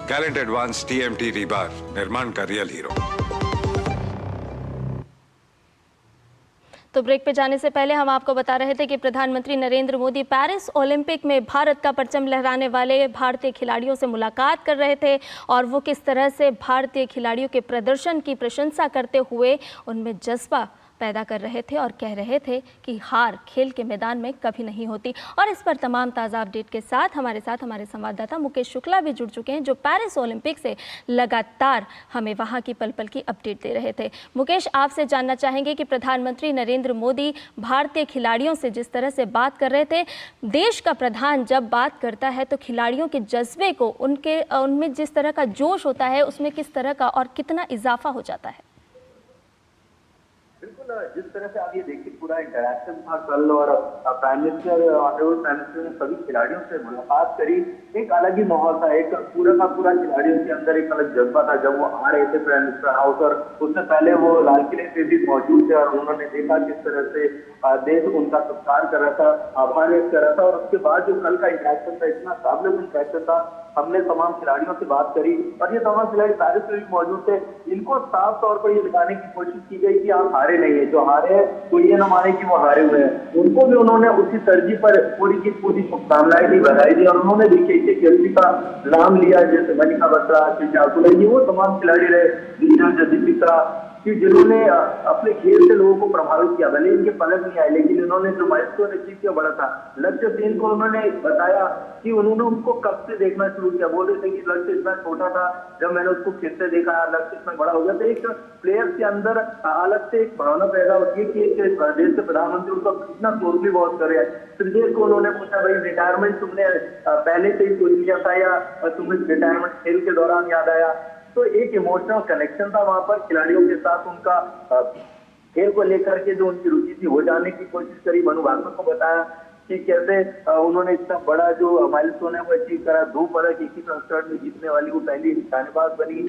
Gallant advance TMT rebar, निर्माण का real hero. तो ब्रेक पे जाने से पहले हम आपको बता रहे थे कि प्रधानमंत्री नरेंद्र मोदी पेरिस ओलंपिक में भारत का परचम लहराने वाले भारतीय खिलाड़ियों से मुलाकात कर रहे थे और वो किस तरह से भारतीय खिलाड़ियों के प्रदर्शन की प्रशंसा करते हुए उनमें जज्बा पैदा कर रहे थे और कह रहे थे कि हार खेल के मैदान में कभी नहीं होती। और इस पर तमाम ताज़ा अपडेट के साथ हमारे संवाददाता मुकेश शुक्ला भी जुड़ चुके हैं, जो पेरिस ओलंपिक से लगातार हमें वहां की पल पल की अपडेट दे रहे थे। मुकेश, आपसे जानना चाहेंगे कि प्रधानमंत्री नरेंद्र मोदी भारतीय खिलाड़ियों से जिस तरह से बात कर रहे थे, देश का प्रधान जब बात करता है तो खिलाड़ियों के जज्बे को, उनमें जिस तरह का जोश होता है, उसमें किस तरह का और कितना इजाफा हो जाता है? बिल्कुल, जिस तरह से आप ये देखिए पूरा इंटरैक्शन था कल, और prime minister, honourable prime minister ने सभी खिलाड़ियों से मुलाकात करी। एक अलग ही माहौल था, एक पूरा का पूरा खिलाड़ियों के अंदर एक अलग जज्बा था जब वो आ रहे थे प्राइम मिनिस्टर हाउस। और उससे पहले वो लाल किले पे भी मौजूद थे और उन्होंने देखा किस तरह से देश उनका सत्कार कर रहा था, आभार व्यक्त कर रहा था। और उसके बाद जो कल का इंटरैक्शन था, इतना काबिल इंटरैक्शन था। हमने तमाम खिलाड़ियों से बात करी और ये तमाम खिलाड़ी पेरिस में भी मौजूद थे। इनको साफ तौर पर ये दिखाने की कोशिश की गई कि आप हारे नहीं है, जो हारे हैं तो ये ना माने कि वो हारे हुए हैं। उनको भी उन्होंने उसी तरजीह पर पूरी की पूरी शुभकामनाएं दी, बधाई दी। और उन्होंने देखिए किसी का नाम लिया, जैसे मनिका बत्रा, ये वो तमाम खिलाड़ी रहे, दीपिका, कि जिन्होंने अपने खेल से लोगों को प्रभावित किया। भले इनके पलक नहीं आए, लेकिन इन्होंने जो माइलस्टोन अचीव किया बड़ा था। लक्ष्य सेन को उन्होंने बताया कि उन्होंने उनको कब से देखना शुरू किया। बोल रहे थे कि लक्ष्य इतना छोटा था, जब मैंने उसको खेलते देखा, लक्ष्य इतना बड़ा हो गया। तो एक प्लेयर के अंदर अलग से एक भावना पैदा होती है कि एक देश के प्रधानमंत्री उनको कितना क्लोजली वॉच कर रहे हैं। संजय को उन्होंने पूछा, भाई रिटायरमेंट तुमने पहले से ही सोच लिया था या तुम्हें रिटायरमेंट खेल के दौरान याद आया? तो एक इमोशनल कनेक्शन था वहां पर खिलाड़ियों के साथ। उनका खेल को लेकर के जो उनकी रुचि थी वो जानने की कोशिश करी। मनु भाकर को बताया कि कैसे उन्होंने इतना बड़ा जो माइलस्टोन है वो अचीव करा। 2 पदक एक ही संस्करण में जीतने वाली वो पहली निशानेबाज बनी।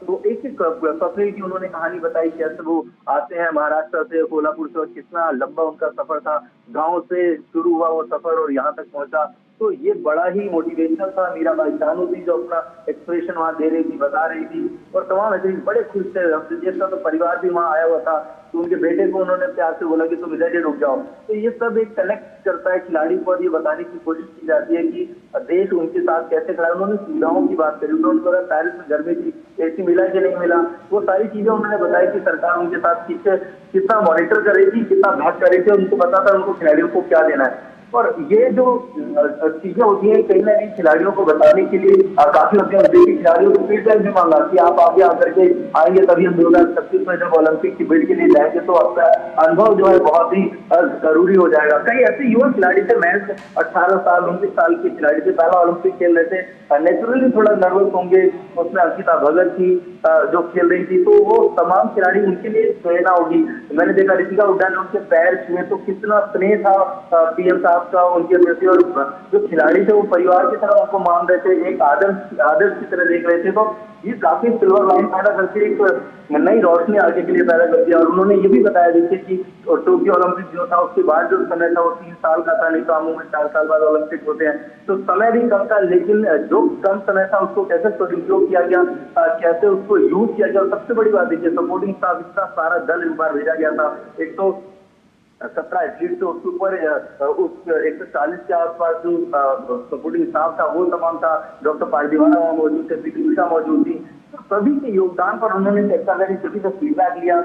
तो एक सफर की उन्होंने कहानी बताई, कैसे वो आते हैं महाराष्ट्र से, कोल्हापुर से, और कितना लंबा उनका सफर था। गाँव से शुरू हुआ वो सफर और यहाँ तक पहुंचा। तो ये बड़ा ही मोटिवेशनल था। मीराबाई चानू थी जो अपना एक्सप्रेशन वहां दे रही थी, बता रही थी, और तमाम एथलीट बड़े खुश थे। जिसका तो परिवार भी वहां आया हुआ था, तो उनके बेटे को उन्होंने प्यार से बोला कि तुम इधर ही रुक जाओ। तो ये सब एक कनेक्ट करता है खिलाड़ी को, और ये बताने की कोशिश की जाती है कि देश उनके साथ कैसे खड़ा है। उन्होंने सुविधाओं की बात करी, उन्होंने बोला पेरिस में गर्मी थी, AC मिला कि नहीं मिला, वो सारी चीजें उन्होंने बताई कि सरकार उनके साथ पीछे कितना मॉनिटर कर रही थी, कितना भाग कर रही थी, उनको पता था उनको खिलाड़ियों को क्या देना है। और ये जो चीजें होती है कहीं ना कहीं खिलाड़ियों को बताने के लिए काफी होते हैं। देखिए खिलाड़ियों को फीडबैक भी मांगा कि आप आगे आकर के आएंगे तभी हम 2026 में जब ओलंपिक की बिड के लिए जाएंगे तो आपका अनुभव जो है बहुत ही जरूरी हो जाएगा। कई ऐसे युवा खिलाड़ी थे, मैं 18 साल 19 साल के खिलाड़ी थे, पहला ओलंपिक खेल रहे थे, नेचुरली थोड़ा नर्वस होंगे। उसमें अंकिता भगत थी जो खेल रही थी, तो वो तमाम खिलाड़ी उनके लिए प्रेरणा होगी। मैंने देखा ऋतिका हुड्डा ने उनके पैर छुए तो कितना स्नेह था PM साहब का उनके प्रति, और जो खिलाड़ी थे वो परिवार की तरह उनको मान रहे थे, एक आदर्श की तरह देख रहे थे। तो ये काफी सिल्वर लाइन पैदा करके एक नई रोशनी आगे के लिए पैदा कर दिया। और उन्होंने ये भी बताया देखिए कि टोक्यो ओलंपिक जो था उसके बाद जो समय था वो 3 साल का था, नहीं तो आमूमन 4 साल बाद ओलंपिक होते हैं, तो समय भी कम था। लेकिन जो कम समय था उसको कैसे सदुपयोग किया गया, कैसे उसको यूज किया गया। सबसे बड़ी बात देखिए, सपोर्टिंग स्टाफ, इतना सारा दल इस बार भेजा गया था। 117 एथलीट थे, उसके ऊपर उस 140 के आसपास जो सपोर्टिंग स्टाफ था वो तमाम था। डॉक्टर पारदीवाना वहाँ मौजूद थे, पीटी उषा मौजूद थी। तो सभी के योगदान पर उन्होंने चर्चा करी, सभी से फीडबैक लिया।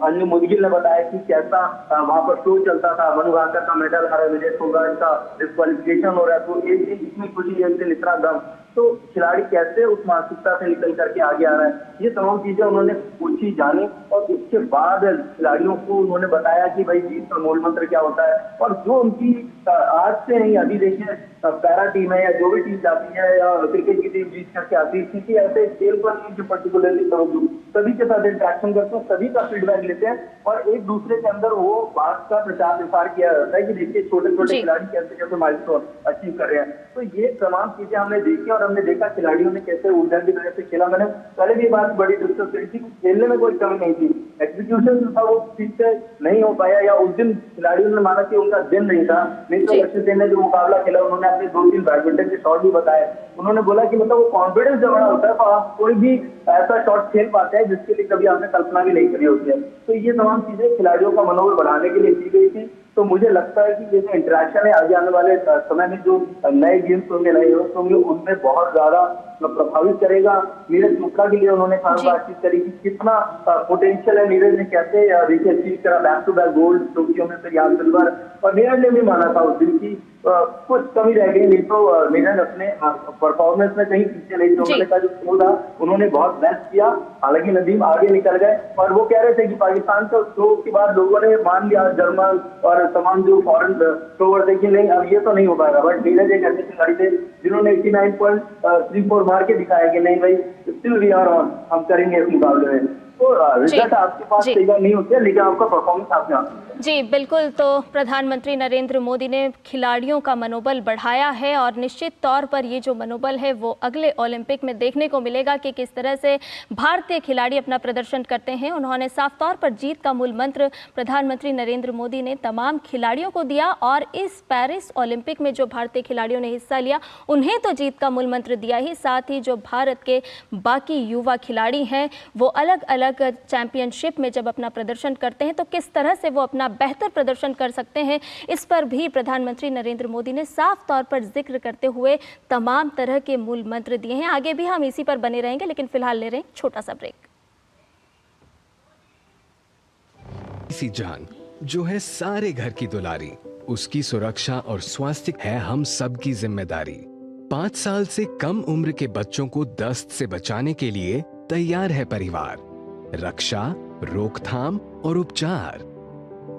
अन्य मुदगिल ने बताया कि कैसा वहां पर शो चलता था, मनु भाकर का मेडल हरा विजय होगा, इसका डिस्क्वालिफिकेशन हो रहा है, तो एक दिन इतनी खुशी, एक दिन इतना गम। तो खिलाड़ी कैसे उस मानसिकता से निकल करके आगे आ रहा है, ये तमाम चीजें उन्होंने पूछी, जानी। और उसके बाद खिलाड़ियों को उन्होंने बताया कि भाई जीत का मूल मंत्र क्या होता है। और जो उनकी आज से नहीं, अभी देखिए पैरा टीम है या जो भी टीम जाती है या क्रिकेट की टीम जीत करके आती है, किसी ऐसे खेल पर नहीं जो पर्टिकुलरली सभी के साथ इंटरेक्शन करते हैं, सभी का फीडबैक लेते हैं और एक दूसरे के अंदर वो बात का प्रचार प्रसार किया जाता है कि देखिए छोटे छोटे खिलाड़ी कैसे कैसे माइलस्टोन अचीव कर रहे हैं। तो ये तमाम चीजें हमने देखी और और हमने देखा खिलाड़ियों ने कैसे ऊर्जा की तरह से खेला। मैंने पहले भी ये बात बड़ी डिस्कस करी थी, खेलने में कोई कमी नहीं थी, एग्जीक्यूशन जो था वो ठीक से नहीं हो पाया, या उस दिन खिलाड़ियों ने माना कि उनका दिन नहीं था। नहीं तो लक्ष्य सेन ने जो मुकाबला खेला, उन्होंने अपने 2-3 बैडमिंटन के शॉट भी बताए। उन्होंने बोला कि मतलब वो कॉन्फिडेंस जब बड़ा होता है तो आप कोई भी ऐसा शॉट खेल पाते हैं जिसके लिए कभी आपने कल्पना भी नहीं करी होती है। तो ये तमाम चीजें खिलाड़ियों का मनोबल बढ़ाने के लिए की गई थी। तो मुझे लगता है कि ये जो इंटरेक्शन है आगे आने वाले समय में जो नए गेम्स होंगे, नए यूनिट्स होंगे, उनमें बहुत ज्यादा प्रभावित करेगा। नीरज चोपड़ा के लिए उन्होंने खास बातचीत करी कि कितना पोटेंशियल है, नीरज ने कैसे रिकॉर्ड अचीव करा, back to back gold Tokyo में, फिर यहाँ सिल्वर। और नीरज ने भी माना था उस दिन की कुछ कमी रह गई, नहीं तो नीरज अपने परफॉर्मेंस में कहीं पीछे नहीं थे। उन्होंने कहा जो शो था उन्होंने बहुत बेस्ट किया। हालांकि नदीम आगे निकल गए और वो कह रहे थे कि पाकिस्तान के शो के बाद लोगों ने मान लिया, जर्मन और तमाम जो फॉरेन शोवर थे कि नहीं अब ये तो नहीं हो पाएगा। बट नीरज एक ऐसे खिलाड़ी थे जिन्होंने 89.34 मार के दिखाया कि नहीं भाई, स्टिल वी आर ऑन, हम करेंगे इस मुकाबले में। तो रिजल्ट आपके पास सही नहीं होते, लेकिन आपका परफॉर्मेंस आपने आता है। जी बिल्कुल। तो प्रधानमंत्री नरेंद्र मोदी ने खिलाड़ियों का मनोबल बढ़ाया है और निश्चित तौर पर ये जो मनोबल है वो अगले ओलंपिक में देखने को मिलेगा कि किस तरह से भारतीय खिलाड़ी अपना प्रदर्शन करते हैं। उन्होंने साफ तौर पर जीत का मूल मंत्र प्रधानमंत्री नरेंद्र मोदी ने तमाम खिलाड़ियों को दिया और इस पेरिस ओलंपिक में जो भारतीय खिलाड़ियों ने हिस्सा लिया उन्हें तो जीत का मूल मंत्र दिया ही, साथ ही जो भारत के बाकी युवा खिलाड़ी हैं वो अलग अलग चैंपियनशिप में जब अपना प्रदर्शन करते हैं तो किस तरह से वो अपना बेहतर प्रदर्शन कर सकते हैं, इस पर भी प्रधानमंत्री नरेंद्र मोदी ने साफ तौर पर जिक्र करते हुए तमाम तरह के मूल मंत्र दिए हैं। आगे भी हम इसी पर बने रहेंगे, लेकिन फिलहाल ले रहे हैं छोटा सा ब्रेक। इसी जान जो है सारे घर की दुलारी, उसकी सुरक्षा और स्वास्थ्य है हम सब की जिम्मेदारी। 5 साल से कम उम्र के बच्चों को दस्त से बचाने के लिए तैयार है परिवार। रक्षा, रोकथाम और उपचार।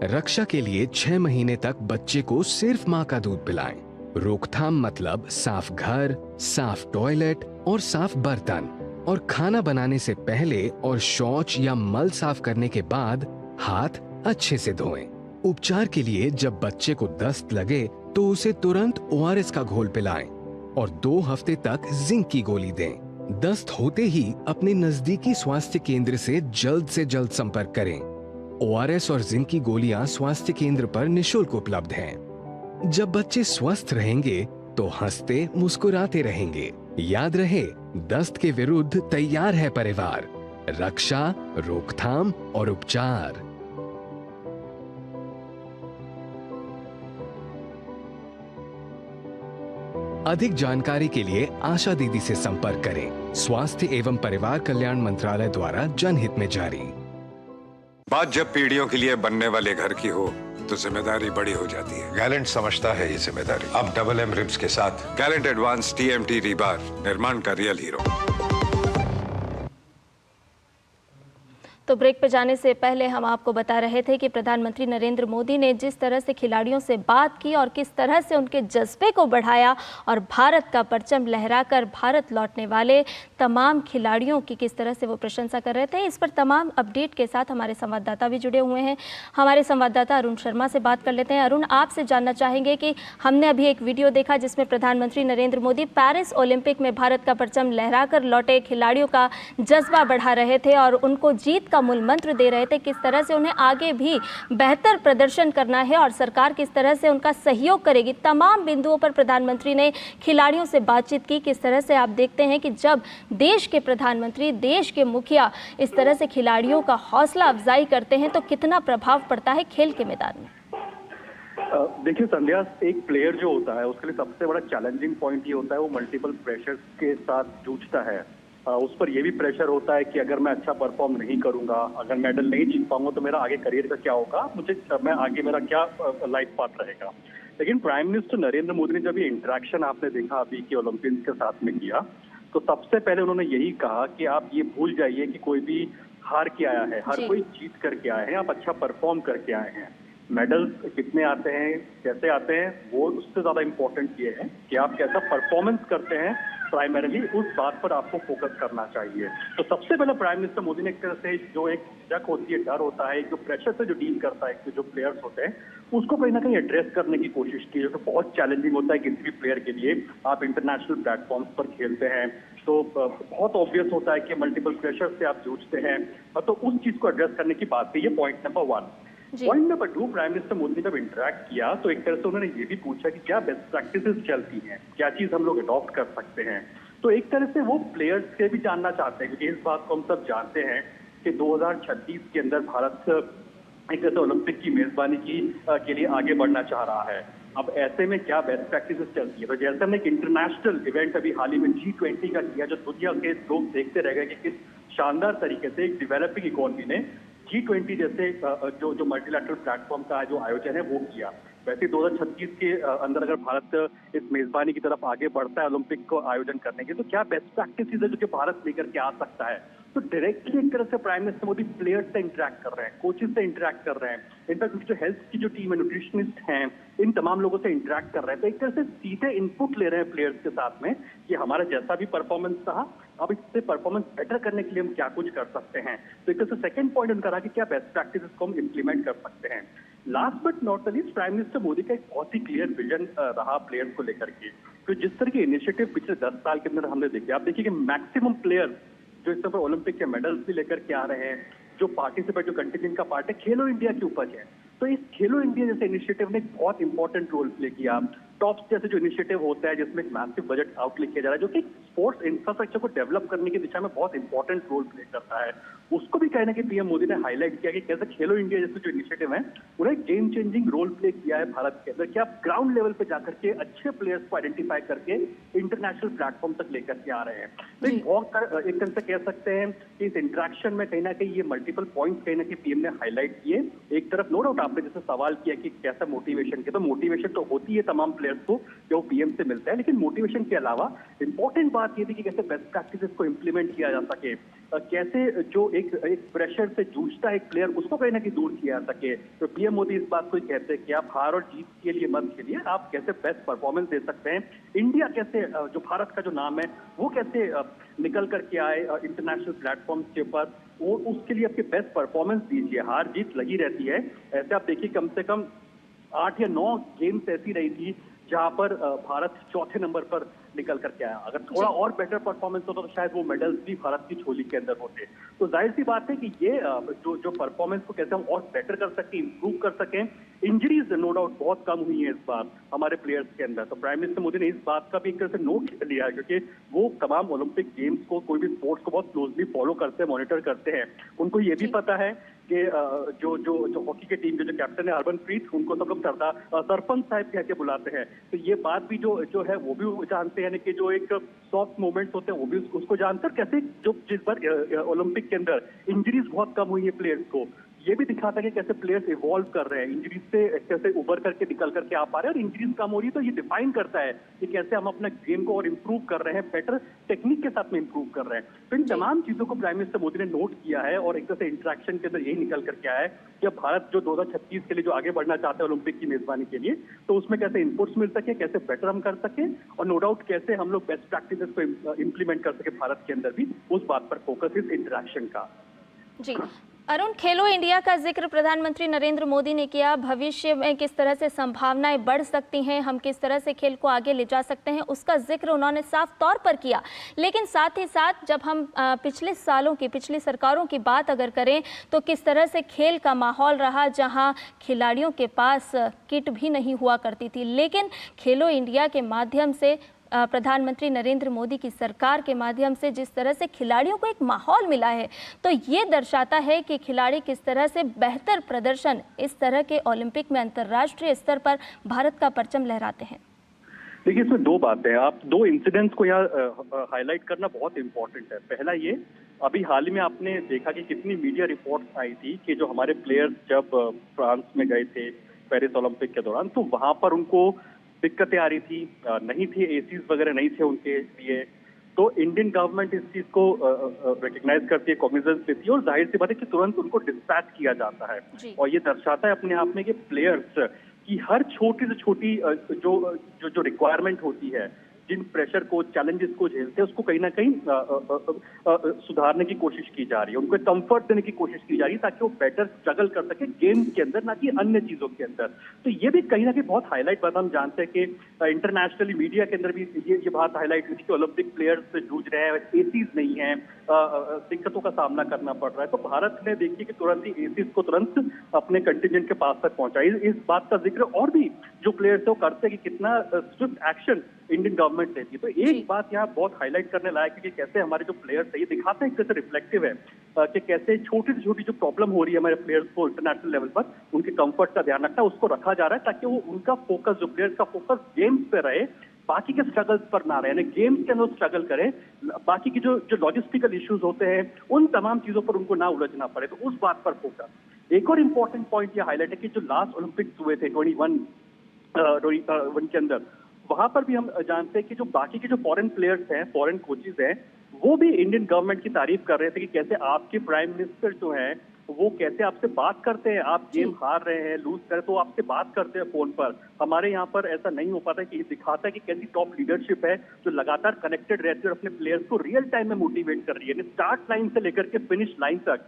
रक्षा के लिए 6 महीने तक बच्चे को सिर्फ माँ का दूध पिलाएं। रोकथाम मतलब साफ घर, साफ टॉयलेट और साफ बर्तन, और खाना बनाने से पहले और शौच या मल साफ करने के बाद हाथ अच्छे से धोएं। उपचार के लिए जब बच्चे को दस्त लगे तो उसे तुरंत ORS का घोल पिलाएं और 2 हफ्ते तक जिंक की गोली दें। दस्त होते ही अपने नजदीकी स्वास्थ्य केंद्र से जल्द संपर्क करें। ORS और जिंक की गोलियां स्वास्थ्य केंद्र पर निशुल्क उपलब्ध हैं। जब बच्चे स्वस्थ रहेंगे तो हंसते मुस्कुराते रहेंगे। याद रहे, दस्त के विरुद्ध तैयार है परिवार। रक्षा, रोकथाम और उपचार। अधिक जानकारी के लिए आशा दीदी से संपर्क करें। स्वास्थ्य एवं परिवार कल्याण मंत्रालय द्वारा जनहित में जारी। बात जब पीढ़ियों के लिए बनने वाले घर की हो तो जिम्मेदारी बड़ी हो जाती है। गैलेंट समझता है ये जिम्मेदारी। अब डबल M रिब्स के साथ गैलेंट एडवांस TMT रीबार, निर्माण का रियल हीरो। तो ब्रेक पे जाने से पहले हम आपको बता रहे थे कि प्रधानमंत्री नरेंद्र मोदी ने जिस तरह से खिलाड़ियों से बात की और किस तरह से उनके जज्बे को बढ़ाया और भारत का परचम लहराकर भारत लौटने वाले तमाम खिलाड़ियों की किस तरह से वो प्रशंसा कर रहे थे, इस पर तमाम अपडेट के साथ हमारे संवाददाता भी जुड़े हुए हैं। हमारे संवाददाता अरुण शर्मा से बात कर लेते हैं। अरुण, आपसे जानना चाहेंगे कि हमने अभी एक वीडियो देखा जिसमें प्रधानमंत्री नरेंद्र मोदी पेरिस ओलंपिक में भारत का परचम लहराकर लौटे खिलाड़ियों का जज्बा बढ़ा रहे थे और उनको जीत का मूल मंत्र दे रहे थे, किस तरह से उन्हें आगे भी बेहतर प्रदर्शन करना है और सरकार किस तरह से उनका सहयोग करेगी। तमाम बिंदुओं पर प्रधानमंत्री ने खिलाड़ियों से बातचीत की। किस तरह से आप देखते हैं कि जब देश के प्रधानमंत्री, देश के मुखिया इस तरह से खिलाड़ियों का हौसला अफजाई करते हैं तो कितना प्रभाव पड़ता है खेल के मैदान में? देखिए संध्या, एक प्लेयर जो होता है उसके लिए सबसे बड़ा चैलेंजिंग पॉइंट ये होता है वो मल्टीपल प्रेशर के साथ जूझता है। उस पर यह भी प्रेशर होता है कि अगर मैं अच्छा परफॉर्म नहीं करूंगा, अगर मेडल नहीं जीत पाऊंगा तो मेरा आगे करियर का क्या होगा, मेरा क्या लाइफ पाथ रहेगा। लेकिन प्राइम मिनिस्टर नरेंद्र मोदी ने जब ये इंटरेक्शन आपने देखा अभी के ओलंपियंस के साथ में किया तो सबसे पहले उन्होंने यही कहा कि आप ये भूल जाइए कि कोई भी हार के आया है, हर कोई जीत करके आए हैं, आप अच्छा परफॉर्म करके आए हैं। मेडल्स कितने आते हैं, कैसे आते हैं, वो उससे ज्यादा इम्पोर्टेंट ये है कि आप कैसा परफॉर्मेंस करते हैं, प्राइमरीली उस बात पर आपको फोकस करना चाहिए। तो सबसे पहले प्राइम मिनिस्टर मोदी ने एक तरह से जो एक झक होती है, डर होता है, जो प्रेशर से जो डील करता है, जो प्लेयर्स होते हैं, उसको कहीं ना कहीं एड्रेस करने की कोशिश की, जो कि बहुत चैलेंजिंग होता है किसी भी प्लेयर के लिए। आप इंटरनेशनल प्लेटफॉर्म्स पर खेलते हैं तो बहुत ऑब्वियस होता है कि मल्टीपल प्रेशर से आप जूझते हैं, तो उस चीज को एड्रेस करने की बात है। ये point number 1। Point number 2, prime minister Modi ने जब इंटरेक्ट किया तो एक तरह से उन्होंने ये भी पूछा कि क्या बेस्ट प्रैक्टिसेस चलती हैं, क्या चीज हम लोग अडॉप्ट कर सकते हैं। तो एक तरह से वो प्लेयर्स से भी जानना चाहते हैं, क्योंकि इस बात को हम सब जानते हैं कि 2036 के अंदर भारत एक तरह से ओलंपिक की मेजबानी के लिए आगे बढ़ना चाह रहा है। अब ऐसे में क्या बेस्ट प्रैक्टिसेस चलती है? तो जैसे हमने एक इंटरनेशनल इवेंट अभी हाल ही में G20 का किया, जो दुनिया के लोग देखते रह गए कि किस शानदार तरीके से एक डेवलपिंग इकोनॉमी ने G20 जैसे जो मल्टीलैटरल प्लेटफॉर्म का जो आयोजन है वो किया। वैसे 2036 के अंदर अगर भारत इस मेजबानी की तरफ आगे बढ़ता है ओलंपिक को आयोजन करने के, तो क्या बेस्ट प्रैक्टिसेस है जो कि भारत लेकर के आ सकता है? तो डायरेक्टली एक तरह से प्राइम मिनिस्टर मोदी प्लेयर्स से इंटरेक्ट कर रहे हैं, कोचेस से इंटरेक्ट कर रहे हैं, इनफैक्ट उनकी जो हेल्थ की जो टीम है, न्यूट्रिशनिस्ट हैं, इन तमाम लोगों से इंटरेक्ट कर रहे हैं। तो एक तरह से सीधे इनपुट ले रहे हैं प्लेयर्स के साथ में कि हमारा जैसा भी परफॉर्मेंस रहा, अब इससे परफॉर्मेंस बेटर करने के लिए हम क्या कुछ कर सकते हैं। तो एक तरह से सेकंड पॉइंट उनका रहा कि क्या बेस्ट प्रैक्टिसेस को हम इम्प्लीमेंट कर सकते हैं। Last but not the least, prime minister Modi का एक बहुत ही क्लियर विजन रहा प्लेयर्स को लेकर के। तो जिस तरह के इनिशिएटिव पिछले 10 साल के अंदर हमने देखे, आप देखिए कि मैक्सिमम प्लेयर्स जो इस समय ओलंपिक के मेडल्स भी लेकर के आ रहे हैं, जो पार्टिसिपेट, जो कंटिजेंट का पार्ट है, खेलो इंडिया की उपज है। तो इस खेलो इंडिया जैसे इनिशिएटिव ने बहुत इंपॉर्टेंट रोल प्ले किया। टॉप्स जैसे जो इनिशिएटिव होता है जिसमें एक मैसिव बजट आउटले किया जा रहा है, जो कि स्पोर्ट्स इंफ्रास्ट्रक्चर को डेवलप करने की दिशा में बहुत इंपॉर्टेंट रोल प्ले करता है, उसको भी कहने के पीएम मोदी ने हाईलाइट किया कि कैसे खेलो इंडिया जैसे जो इनिशिएटिव है उन्हें गेम चेंजिंग रोल प्ले किया है भारत के अंदर, कि आप ग्राउंड लेवल पे जाकर के अच्छे प्लेयर्स को आइडेंटिफाई करके इंटरनेशनल प्लेटफॉर्म तक लेकर के आ रहे हैं। तो एक तरह से कह सकते हैं कि इस इंटरेक्शन में कहीं ना कहीं ये मल्टीपल पॉइंट्स कहीं ना कहीं पीएम ने हाईलाइट किए। एक तरफ नो डाउट आपने जैसे सवाल किया कि कैसा मोटिवेशन के, तो मोटिवेशन तो होती है तमाम प्लेयर्स को जो पीएम से मिलता है, लेकिन मोटिवेशन के अलावा इंपॉर्टेंट बात ये थी कि कैसे बेस्ट प्रैक्टिसेस को इंप्लीमेंट किया जा सके, कैसे जो एक प्रेशर से जूझता है एक प्लेयर, उसको कहीं ना कहीं दूर किया जा सके। तो पीएम मोदी इस बात को ही कहते हैं कि आप हार और जीत के लिए मत खेलिए, आप कैसे बेस्ट परफॉर्मेंस दे सकते हैं, इंडिया कैसे, जो भारत का जो नाम है वो कैसे निकल करके आए इंटरनेशनल प्लेटफॉर्म्स के ऊपर, वो उसके लिए आपके बेस्ट परफॉर्मेंस दीजिए। हार जीत लगी रहती है, ऐसे आप देखिए कम से कम 8 या 9 गेम्स ऐसी रही थी जहां पर भारत चौथे नंबर पर निकल करके आया। अगर थोड़ा और बेटर परफॉर्मेंस होता तो शायद वो मेडल्स भी भारत की झोली के अंदर होते। तो जाहिर सी बात है कि ये जो परफॉर्मेंस को कैसे हम और बेटर कर सकें, इंप्रूव कर सकें। इंजरीज नो डाउट बहुत कम हुई है इस बार हमारे प्लेयर्स के अंदर, तो प्राइम मिनिस्टर मोदी ने इस बात का भी एक तरह से नोट लिया है, क्योंकि वो तमाम ओलंपिक गेम्स को, कोई भी स्पोर्ट्स को बहुत क्लोजली फॉलो करते हैं, मॉनिटर करते हैं। उनको ये भी पता है कि जो हॉकी की टीम के जो कैप्टन है हरमनप्रीत, उनको सब लोग सरपंच साहब कह के बुलाते हैं। तो ये बात भी जो है वो भी जानते हैं कि जो एक सॉफ्ट मोमेंट्स होते हैं वो भी उसको जानते हैं। कैसे जो जिस बार ओलंपिक के अंदर इंजरीज बहुत कम हुई है प्लेयर्स को, ये भी दिखाता है कि कैसे प्लेयर्स इवॉल्व कर रहे हैं, इंजरीज से कैसे उबर करके निकल करके आ पा रहे हैं, और इंजरीज कम हो रही है तो ये डिफाइन करता है कि कैसे हम अपना गेम को और इंप्रूव कर रहे हैं, बेटर टेक्निक के साथ में इंप्रूव कर रहे हैं। तो इन तमाम चीजों को प्राइम मिनिस्टर मोदी ने नोट किया है, और एक तरह से इंटरेक्शन के अंदर यही निकल करके आया है कि अब भारत जो 2036 के लिए जो आगे बढ़ना चाहते हैं ओलंपिक की मेजबानी के लिए, तो उसमें कैसे इनपुट्स मिल सके, कैसे बेटर हम कर सके, और नो डाउट कैसे हम लोग बेस्ट प्रैक्टिसेस को इम्प्लीमेंट कर सके भारत के अंदर भी, उस बात पर फोकस इस इंटरेक्शन का। जी अरुण, खेलो इंडिया का जिक्र प्रधानमंत्री नरेंद्र मोदी ने किया। भविष्य में किस तरह से संभावनाएं बढ़ सकती हैं, हम किस तरह से खेल को आगे ले जा सकते हैं, उसका जिक्र उन्होंने साफ तौर पर किया। लेकिन साथ ही साथ जब हम पिछले सालों की, पिछली सरकारों की बात अगर करें तो किस तरह से खेल का माहौल रहा, जहां खिलाड़ियों के पास किट भी नहीं हुआ करती थी। लेकिन खेलो इंडिया के माध्यम से, प्रधानमंत्री नरेंद्र मोदी की सरकार के माध्यम से जिस तरह से खिलाड़ियों को एक माहौल मिला है, तो ये दर्शाता है कि खिलाड़ी किस तरह से बेहतर प्रदर्शन इस तरह के ओलंपिक में अंतर्राष्ट्रीय स्तर पर भारत का परचम लहराते हैं। देखिए, इसमें दो बातें हैं, आप दो इंसिडेंट्स को यहाँ हाईलाइट करना बहुत इंपॉर्टेंट है। पहला ये, अभी हाल ही में आपने देखा कि कितनी मीडिया रिपोर्ट्स आई थी कि जो हमारे प्लेयर्स जब फ्रांस में गए थे पेरिस ओलंपिक के दौरान, तो वहां पर उनको दिक्कतें आ रही थी, नहीं थी एसीज वगैरह नहीं थे उनके लिए, तो इंडियन गवर्नमेंट इस चीज को रिकग्नाइज करती है, कॉग्निजेंस लेती है और जाहिर सी बात है कि तुरंत उनको डिस्पैच किया जाता है। और ये दर्शाता है अपने आप में कि प्लेयर्स की हर छोटी से छोटी जो रिक्वायरमेंट होती है, जिन प्रेशर को, चैलेंजेस को झेलते हैं, उसको कहीं ना कहीं सुधारने की कोशिश की जा रही है, उनको कंफर्ट देने की कोशिश की जा रही है ताकि वो बेटर स्ट्रगल कर सके गेम के अंदर, ना कि अन्य चीजों के अंदर। तो ये भी कहीं ना कहीं बहुत हाईलाइट बात हम जानते हैं कि इंटरनेशनली मीडिया के अंदर भी ये बात हाईलाइट हुई थी कि ओलंपिक प्लेयर्स जूझ रहे हैं, एसीज नहीं है, दिक्कतों का सामना करना पड़ रहा है। तो भारत ने देखिए कि तुरंत ही एसीज को तुरंत अपने कंटिजेंट के पास तक पहुंचाई। इस बात का जिक्र और भी जो प्लेयर्स है वो करते हैं कि कितना स्विफ्ट एक्शन इंडियन गवर्नमेंट लेती है। तो एक बात यहाँ बहुत हाईलाइट करने लायक है कि कैसे हमारे जो प्लेयर्स है, ये दिखाते हैं, कैसे रिफ्लेक्टिव है कि कैसे छोटी से छोटी जो प्रॉब्लम हो रही है हमारे प्लेयर्स को इंटरनेशनल लेवल पर, उनके कंफर्ट का ध्यान रखना, उसको रखा जा रहा है ताकि वो उनका फोकस, जो प्लेयर्स का फोकस गेम्स पे रहे, बाकी के स्ट्रगल्स पर ना रहे, यानी गेम्स के अंदर स्ट्रगल करें, बाकी की जो लॉजिस्टिकल इश्यूज होते हैं उन तमाम चीजों पर उनको ना उलझना पड़े, तो उस बात पर फोकस। एक और इम्पोर्टेंट पॉइंट ये हाईलाइट है कि जो लास्ट ओलंपिक्स हुए थे 21 के अंदर, वहां पर भी हम जानते हैं कि जो बाकी के जो फॉरेन प्लेयर्स हैं, फॉरेन कोचेज हैं, वो भी इंडियन गवर्नमेंट की तारीफ कर रहे थे कि कैसे आपके प्राइम मिनिस्टर जो हैं वो कैसे आपसे बात करते हैं, आप गेम हार रहे हैं, लूज कर तो आपसे बात करते हैं फोन पर। हमारे यहाँ पर ऐसा नहीं हो पाता कि ये दिखाता है कि कैसी टॉप लीडरशिप है जो लगातार कनेक्टेड रहती है और अपने प्लेयर्स को रियल टाइम में मोटिवेट कर रही है, स्टार्ट लाइन से लेकर के फिनिश लाइन तक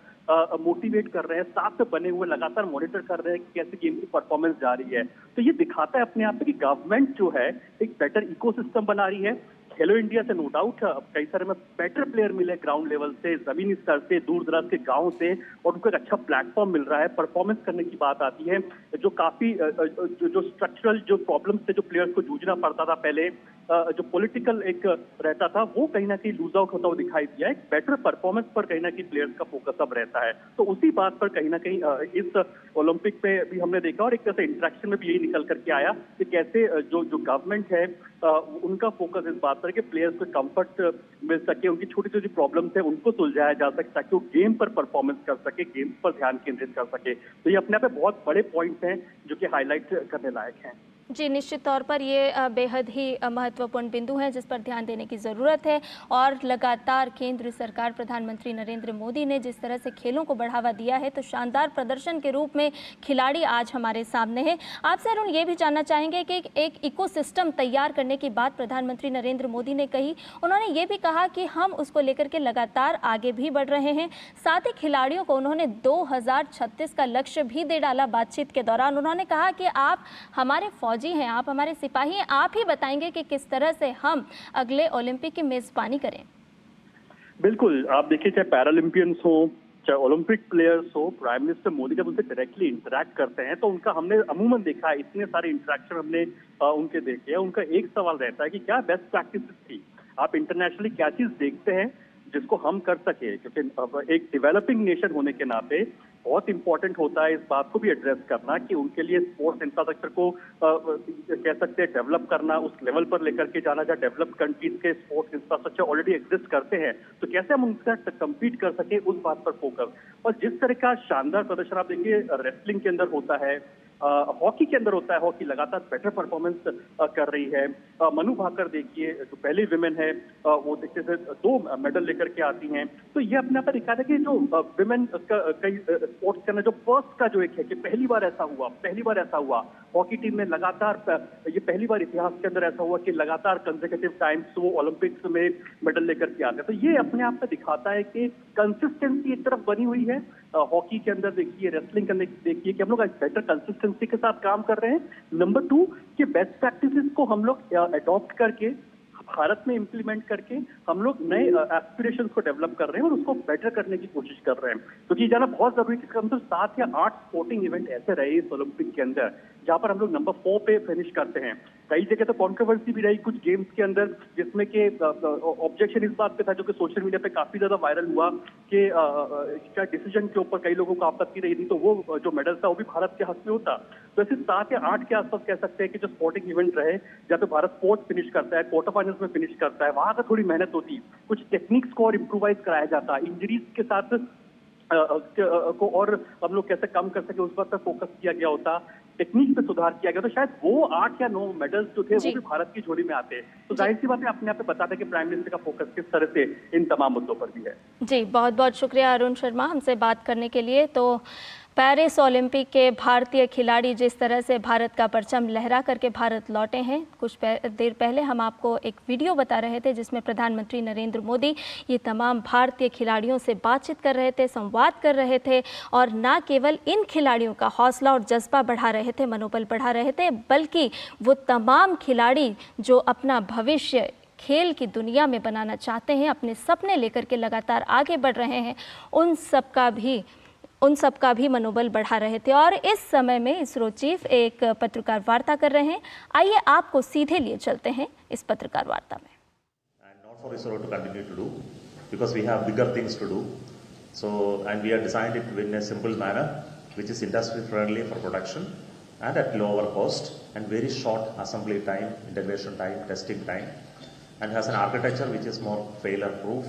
मोटिवेट कर रहे हैं, साथ में बने हुए लगातार मॉनिटर कर रहे हैं कि कैसे गेम की परफॉर्मेंस जा रही है। तो ये दिखाता है अपने आप में कि गवर्नमेंट जो है एक बेटर इकोसिस्टम बना रही है। खेलो इंडिया से नो डाउट कई सारे में बेटर प्लेयर मिले ग्राउंड लेवल से, जमीनी स्तर से, दूर दराज के गांव से, और उनको एक अच्छा प्लेटफॉर्म मिल रहा है। परफॉर्मेंस करने की बात आती है, जो काफी जो स्ट्रक्चरल जो प्रॉब्लम से जो प्लेयर्स को जूझना पड़ता था पहले, जो पॉलिटिकल एक रहता था, वो कहीं ना कहीं लूज आउट होता हुआ दिखाई दिया है। एक बेटर परफॉर्मेंस पर कहीं ना कहीं प्लेयर्स का फोकस अब रहता है। तो उसी बात पर कहीं ना कहीं इस ओलंपिक में भी हमने देखा और एक तरह से इंटरेक्शन में भी यही निकल करके आया कि कैसे जो गवर्नमेंट है उनका फोकस इस बात पर कि प्लेयर्स को कंफर्ट मिल सके, उनकी छोटी छोटी प्रॉब्लम्स है उनको सुलझाया जा सके ताकि वो गेम पर परफॉर्मेंस कर सके, गेम्स पर ध्यान केंद्रित कर सके। तो ये अपने आप में बहुत बड़े पॉइंट्स हैं जो कि हाईलाइट करने लायक हैं। जी, निश्चित तौर पर ये बेहद ही महत्वपूर्ण बिंदु हैं जिस पर ध्यान देने की ज़रूरत है। और लगातार केंद्र सरकार, प्रधानमंत्री नरेंद्र मोदी ने जिस तरह से खेलों को बढ़ावा दिया है, तो शानदार प्रदर्शन के रूप में खिलाड़ी आज हमारे सामने हैं। आपसे अरुण ये भी जानना चाहेंगे कि एक इकोसिस्टम तैयार करने की बात प्रधानमंत्री नरेंद्र मोदी ने कही। उन्होंने ये भी कहा कि हम उसको लेकर के लगातार आगे भी बढ़ रहे हैं। साथ ही खिलाड़ियों को उन्होंने 2036 का लक्ष्य भी दे डाला। बातचीत के दौरान उन्होंने कहा कि आप हमारे जी हैं, आप हमारे सिपाही हैं, आप ही बताएंगे कि किस तरह से हम अगले ओलंपिक की मेजबानी करें। बिल्कुल, आप देखिए चाहे पैरालंपियंस हो, चाहे ओलंपिक प्लेयर्स हो, प्राइम मिनिस्टर मोदी जब उनसे डायरेक्टली इंटरेक्ट करते हैं तो उनका हमने अमूमन देखा है, इतने सारे इंटरेक्शन हमने उनके देखे हैं। उनका एक सवाल रहता है कि क्या बेस्ट प्रैक्टिसेस थी, आप इंटरनेशनली क्या चीज देखते हैं जिसको हम कर सके, क्योंकि एक डेवलपिंग नेशन होने के नाते बहुत इंपॉर्टेंट होता है इस बात को भी एड्रेस करना कि उनके लिए स्पोर्ट्स इंफ्रास्ट्रक्चर को कह सकते हैं डेवलप करना, उस लेवल पर लेकर के जाना जहाँ डेवलप्ड कंट्रीज के स्पोर्ट्स इंफ्रास्ट्रक्चर ऑलरेडी एग्जिस्ट करते हैं, तो कैसे हम उनके साथ कम्पीट कर सके, उस बात पर फोकस। और जिस तरह का शानदार प्रदर्शन आप देखिए रेसलिंग के अंदर होता है, हॉकी के अंदर होता है, हॉकी लगातार बेटर परफॉर्मेंस कर रही है। मनु भाकर देखिए जो पहली विमेन है वो देखिए से 2 मेडल लेकर के आती हैं। तो ये अपने आप पर दिखा है कि जो विमेन कई स्पोर्ट्स के अंदर जो फर्स्ट का जो एक है कि पहली बार ऐसा हुआ हॉकी टीम में लगातार, ये पहली बार इतिहास के अंदर ऐसा हुआ कि लगातार कंसेक्यूटिव टाइम्स वो ओलंपिक्स में मेडल लेकर के आते हैं। तो ये अपने आप में दिखाता है कि कंसिस्टेंसी एक तरफ बनी हुई है हॉकी के अंदर देखिए, रेसलिंग के अंदर देखिए कि हम लोग बेटर कंसिस्टेंसी के साथ काम कर रहे हैं। नंबर 2 कि बेस्ट प्रैक्टिसेस को हम लोग अडॉप्ट करके भारत में इंप्लीमेंट करके हम लोग नए एस्पिरेशंस को डेवलप कर रहे हैं और उसको बेटर करने की कोशिश कर रहे हैं। क्योंकि ये जाना बहुत जरूरी है कि कम से कम 7 या 8 स्पोर्टिंग इवेंट ऐसे रहे इस ओलंपिक के अंदर जहां पर हम लोग नंबर 4 पे फिनिश करते हैं। कई जगह तो कंट्रोवर्सी भी रही कुछ गेम्स के अंदर, जिसमें कि ऑब्जेक्शन इस बात पे था जो कि सोशल मीडिया पे काफी ज्यादा वायरल हुआ कि क्या डिसीजन के ऊपर कई लोगों को आपत्ति रही थी, तो वो जो मेडल था वो भी भारत के हक में होता। तो ऐसे 7 या 8 के आसपास कह सकते हैं कि जो स्पोर्टिंग इवेंट रहे जहाँ पे भारत फोर्थ फिनिश करता है, क्वार्टर फाइनल्स में फिनिश करता है, वहां का थोड़ी मेहनत होती, कुछ टेक्निक्स को और इम्प्रोवाइज कराया जाता, इंजरीज के साथ को और हम लोग कैसे कम कर सके उस पर फोकस किया गया होता। टेक्निक पे सुधार किया गया, तो शायद वो 8 या 9 मेडल्स जो थे वो जी। भी भारत की झोली में आते। तो जाहिर सी बात है, अपने आप में बताता है कि प्राइम मिनिस्टर का फोकस किस तरह से इन तमाम मुद्दों पर भी है। जी, बहुत बहुत शुक्रिया अरुण शर्मा हमसे बात करने के लिए। तो पेरिस ओलंपिक के भारतीय खिलाड़ी जिस तरह से भारत का परचम लहरा करके भारत लौटे हैं, कुछ देर पहले हम आपको एक वीडियो बता रहे थे जिसमें प्रधानमंत्री नरेंद्र मोदी ये तमाम भारतीय खिलाड़ियों से बातचीत कर रहे थे, संवाद कर रहे थे और ना केवल इन खिलाड़ियों का हौसला और जज्बा बढ़ा रहे थे, मनोबल बढ़ा रहे थे, बल्कि वो तमाम खिलाड़ी जो अपना भविष्य खेल की दुनिया में बनाना चाहते हैं, अपने सपने लेकर के लगातार आगे बढ़ रहे हैं, उन सबका भी मनोबल बढ़ा रहे थे। और इस समय में इसरो चीफ एक पत्रकार वार्ता कर रहे हैं। आइए आपको सीधे लिए चलते हैं इस पत्रकार वार्ता में। And not for ISRO to continue to do, because we have bigger things to do. So, and we have designed it in a simple manner, which is industry friendly for production and at lower cost and very short assembly time, integration time, testing time, and has an architecture which is more failure proof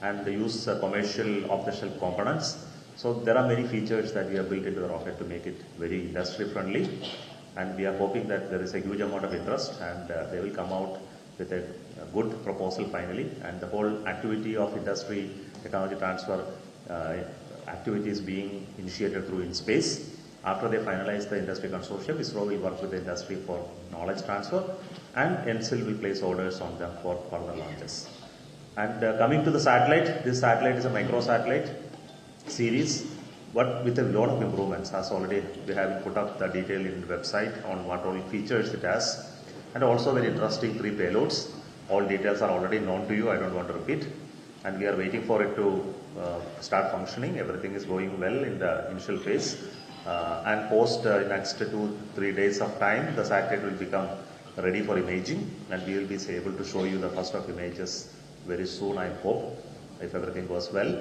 and they use commercial off-the-shelf components. So there are many features that we have built into the rocket to make it very industry friendly, and we are hoping that there is a huge amount of interest and they will come out with a good proposal finally, and the whole activity of industry technology transfer activity is being initiated through InSpace. After they finalize the industry consortium, ISRO will work with the industry for knowledge transfer, and NCIL will place orders on them for further launches. And coming to the satellite, this satellite is a micro satellite series, but with a lot of improvements. As already we have put up the detail in the website on what all features it has, and also very interesting 3 payloads. All details are already known to you, I don't want to repeat, and we are waiting for it to start functioning. Everything is going well in the initial phase, and post next 2-3 days of time, the satellite will become ready for imaging, and we will be able to show you the first of images very soon, I hope, if everything goes well.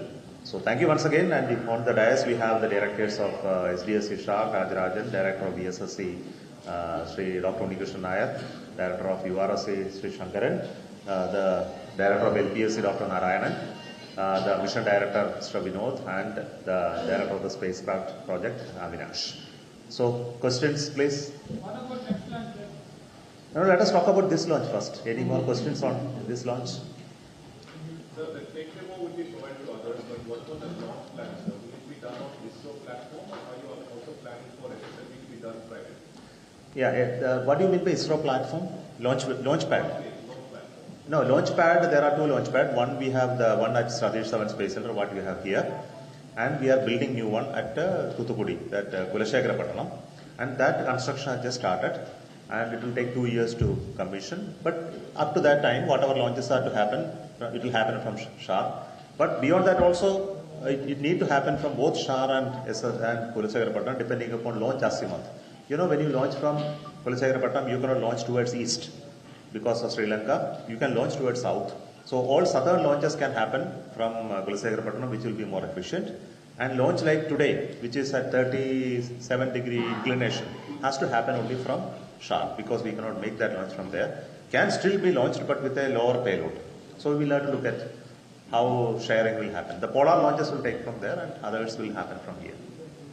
So thank you once again, and on the dais we have the directors of SDSC Shah, Rajarajan, Director of VSSC, Sri Dr. Unikrishnan Nair, Director of URSC, Sri Shankaran, the Director of LPSC, Dr. Narayanan, the Mission Director, Mr. Vinod, and the Director of the Spacecraft Project, Avinash. So questions, please. What about next launch? No, let us talk about this launch first. Any more questions on this launch? Sir, the take demo will be provided to others, but what about the launch plan, sir? Will it be done on ISRO platform, or are you also planning for SSLV to be done private? Yeah, what do you mean by ISRO platform? Launchpad? No, Launchpad, there are 2 Launchpad. One, we have the one at Satish Dhawan Space Center, what we have here. And we are building new one at Thoothukudi, that Kulasekarapattalam. And that construction has just started. And it will take 2 years to commission. But up to that time, whatever launches are to happen, it will happen from Shah. But beyond that also, it need to happen from both Shah and Kulasekarapattalam, depending upon launch azimuth. You know, when you launch from Kulasekarapattalam, you cannot launch towards east because of Sri Lanka. You can launch towards south. So all southern launches can happen from Kulasekarapattalam, which will be more efficient. And launch like today, which is at 37-degree inclination, has to happen only from Shah, because we cannot make that launch from there. Can still be launched, but with a lower payload. So we will have to look at how sharing will happen. The polar launches will take from there, and others will happen from here.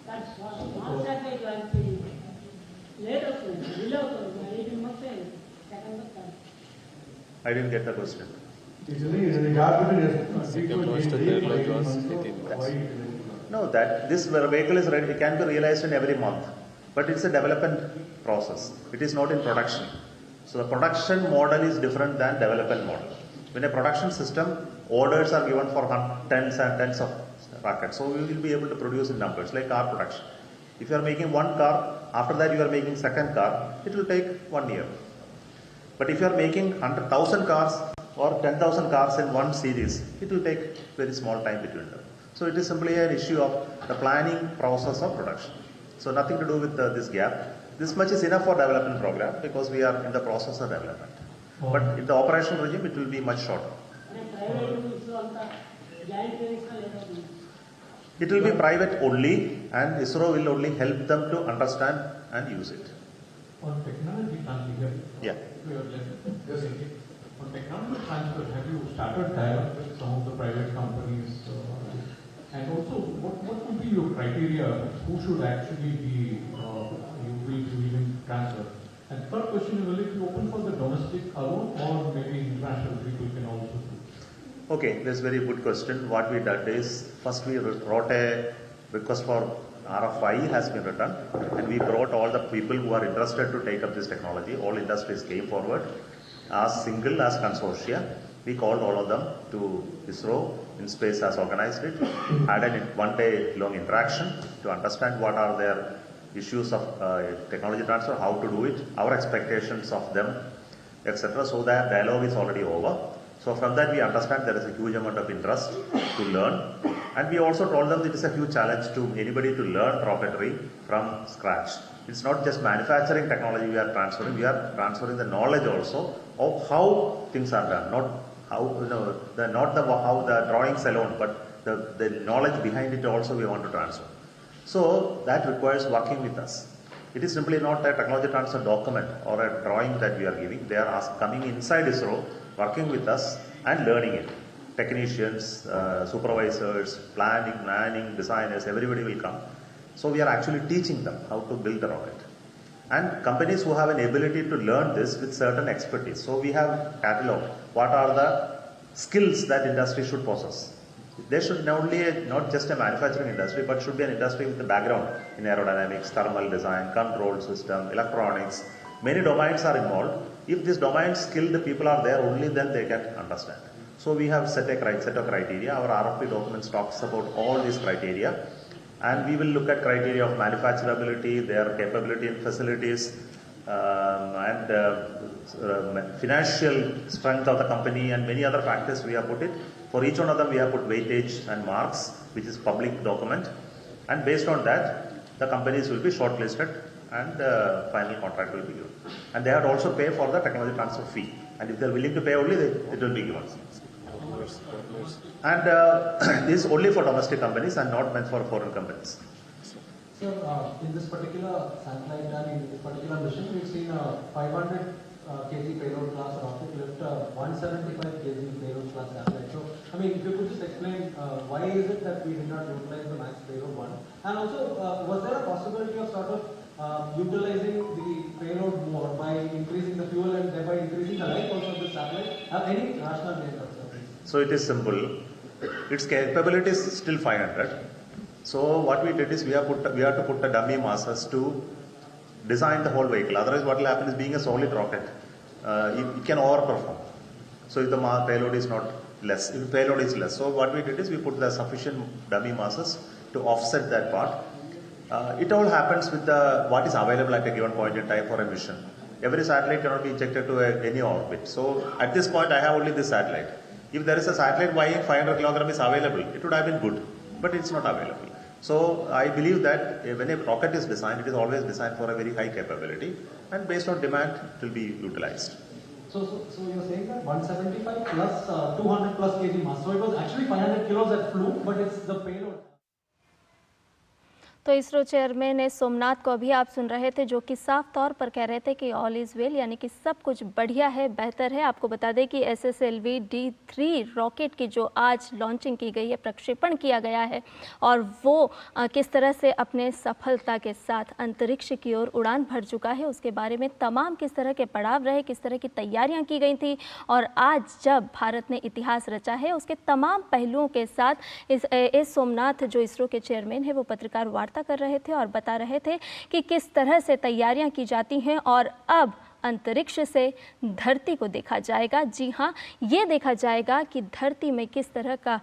That's one satellite launch. Later, below, 18 months, second month. I didn't get the question. No, that this vehicle is ready, it can be realized in every month, but it's a development process. It is not in production. So the production model is different than development model. In a production system, orders are given for tens and tens of rockets. So we will be able to produce in numbers, like car production. If you are making one car, after that you are making second car, it will take 1 year. But if you are making 100,000 cars or 10,000 cars in one series, it will take very small time between them. So it is simply an issue of the planning process of production. So nothing to do with this gap. This much is enough for development program because we are in the process of development. But in the operational regime, it will be much shorter. It will be private only, and ISRO will only help them to understand and use it. On technology transfer, Yeah. on technology transfer, have you started dialogue with some of the private companies? And also, what would be your criteria? Who should actually be will be even transfer? And third question is, will it be open for the domestic alone or maybe international people can also do? Okay, that's a very good question. What we did is, first we wrote a request for RFI has been written, and we brought all the people who are interested to take up this technology. All industries came forward as single, as consortia. We called all of them to ISRO. InSpace has organized it, had a one-day long interaction to understand what are their issues of technology transfer, how to do it, our expectations of them, etc. So that dialogue is already over. So from that we understand there is a huge amount of interest to learn, and we also told them it is a huge challenge to anybody to learn rocketry from scratch. It's not just manufacturing technology we are transferring the knowledge also of how things are done, not how how the drawings alone, but the knowledge behind it also we want to transfer. So that requires working with us. It is simply not a technology transfer document or a drawing that we are giving. They are coming inside ISRO, working with us and learning it. Technicians, supervisors, planning, designers, everybody will come. So we are actually teaching them how to build the rocket. And companies who have an ability to learn this with certain expertise. So we have cataloged what are the skills that industry should possess. There should not just a manufacturing industry, but should be an industry with a background in aerodynamics, thermal design, control system, electronics. Many domains are involved. If these domains skilled people are there, only then they can understand. So we have set of criteria. Our RFP documents talks about all these criteria, and we will look at criteria of manufacturability, their capability and facilities, and financial strength of the company, and many other factors we have put it. For each one of them we have put weightage and marks, which is public document, and based on that the companies will be shortlisted and final contract will be given. And they have to also pay for the technology transfer fee, and if they are willing to pay only, it will be given. And this is only for domestic companies and not meant for foreign companies. So in this particular satellite and in this particular mission, we've seen a 500 kg payload class rocket lift, 175 kg payload class satellite. So, I mean, if you could just explain why is it that we did not utilize the max payload one? And also, was there a possibility of sort of utilizing the payload more by increasing the fuel and thereby increasing the life also of the satellite? Any rational behind that? So it is simple. Its capability is still 500. So what we did is we have to put the dummy masses to design the whole vehicle. Otherwise, what will happen is, being a solid rocket, it can overperform. So if the payload is not less, if the payload is less, so what we did is we put the sufficient dummy masses to offset that part. It all happens with what is available at a given point in time for a mission. Every satellite cannot be injected to any orbit. So at this point, I have only this satellite. If there is a satellite weighing 500 kg is available, it would have been good, but it's not available. So I believe that when a rocket is designed, it is always designed for a very high capability, and based on demand, it will be utilized. So you're saying that 175 plus 200 plus kg mass. So it was actually 500 kilos that flew, but it's the payload. तो ISRO chairman S Somnath को अभी आप सुन रहे थे, जो कि साफ तौर पर कह रहे थे कि ऑल इज़ वेल, यानी कि सब कुछ बढ़िया है, बेहतर है। आपको बता दें कि SSLV D3 रॉकेट की जो आज लॉन्चिंग की गई है, प्रक्षेपण किया गया है, और वो किस तरह से अपने सफलता के साथ अंतरिक्ष की ओर उड़ान भर चुका है, उसके बारे में तमाम किस तरह के पड़ाव रहे, किस तरह की तैयारियाँ की गई थी, और आज जब भारत ने इतिहास रचा है, उसके तमाम पहलुओं के साथ एस सोमनाथ जो इसरो के चेयरमैन है, वो पत्रकार वार्ता कर रहे थे और बता रहे थे कि किस तरह से तैयारियां की जाती हैं और अब अंतरिक्ष से धरती को देखा जाएगा। जी हाँ, ये देखा जाएगा कि धरती में किस तरह का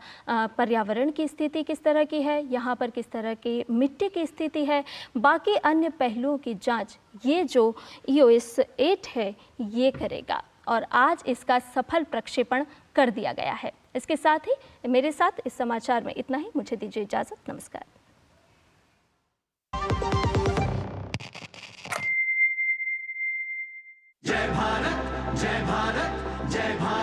पर्यावरण की स्थिति किस तरह की है, यहाँ पर किस तरह की मिट्टी की स्थिति है, बाकी अन्य पहलुओं की जांच ये जो EOS 8 है ये करेगा, और आज इसका सफल प्रक्षेपण कर दिया गया है। इसके साथ ही मेरे साथ इस समाचार में इतना ही। मुझे दीजिए इजाज़त। नमस्कार। जय भारत, जय भारत, जय भारत।